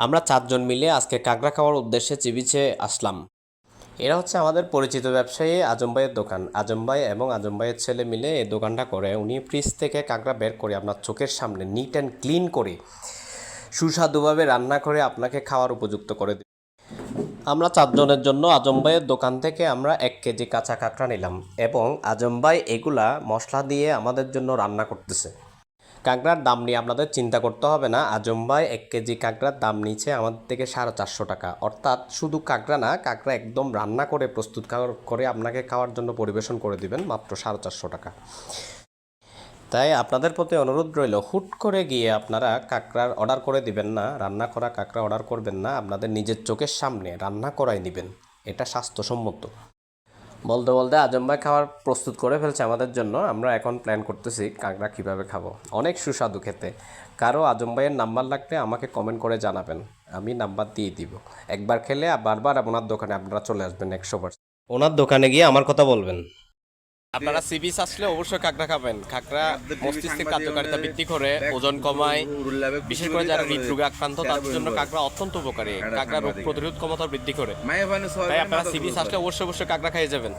আমরা 4 জন মিলে আজকে কাঁকড়া খাওয়ার উদ্দেশ্যে চিবিচে আসলাম। এরা হচ্ছে আমাদের পরিচিত ব্যবসায়ী আজম ভাইয়ের দোকান। আজম ভাই এবং আজম ভাইয়ের ছেলে মিলে এই দোকানটা করে। উনি ফ্রিজ থেকে কাঁকড়া বের করে আপনার চোখের সামনে নিট অ্যান্ড ক্লিন করে সুস্বাদুভাবে রান্না করে আপনাকে খাওয়ার উপযুক্ত করে দেবে। আমরা 4 জনের জন্য আজম ভাইয়ের দোকান থেকে আমরা 1 কেজি কাঁচা কাঁকড়া নিলাম এবং আজম ভাই এগুলা মশলা দিয়ে আমাদের জন্য রান্না করতেছে। কাঁকড়ার দাম নিয়ে আপনাদের চিন্তা করতে হবে না। আজম ভাই 1 কেজি কাঁকড়ার দাম নিচ্ছে আমাদের থেকে 450 টাকা। অর্থাৎ শুধু কাঁকড়া না, কাঁকড়া একদম রান্না করে প্রস্তুত করে আপনাকে খাওয়ার জন্য পরিবেশন করে দিবেন মাত্র 450 টাকা। তাই আপনাদের প্রতি অনুরোধ রইল, হুট করে গিয়ে আপনারা কাঁকড়ার অর্ডার করে দিবেন না, রান্না করা কাঁকড়া অর্ডার করবেন না, আপনাদের নিজের চোখের সামনে রান্না করাই নেবেন। এটা স্বাস্থ্যসম্মত। বলতে বলতে আজম ভাই খাবার প্রস্তুত করে ফেলছে আমাদের জন্য। আমরা এখন প্ল্যান করতেছি কাঁকড়া কীভাবে খাবো। অনেক সুস্বাদু খেতে। কারো আজম ভাইয়ের নাম্বার লাগলে আমাকে কমেন্ট করে জানাবেন, আমি নাম্বার দিয়ে দিব। একবার খেলে বারবার ওনার দোকানে আপনারা চলে আসবেন 100%। ওনার দোকানে গিয়ে আমার কথা বলবেন। আপনারা সি বিচ আসলে অবশ্যই কাঁকড়া খাবেন। কাঁকড়া মস্তিষ্কের কার্যকারিতা বৃদ্ধি করে, ওজন কমায়। বিশেষ করে যারা হৃদরোগে আক্রান্ত তাদের জন্য কাঁকড়া অত্যন্ত উপকারী। কাঁকড়া রোগ প্রতিরোধ ক্ষমতা বৃদ্ধি করে। তাই আপনারা সি বিচ আসলে অবশ্যই কাঁকড়া খেয়ে যাবেন।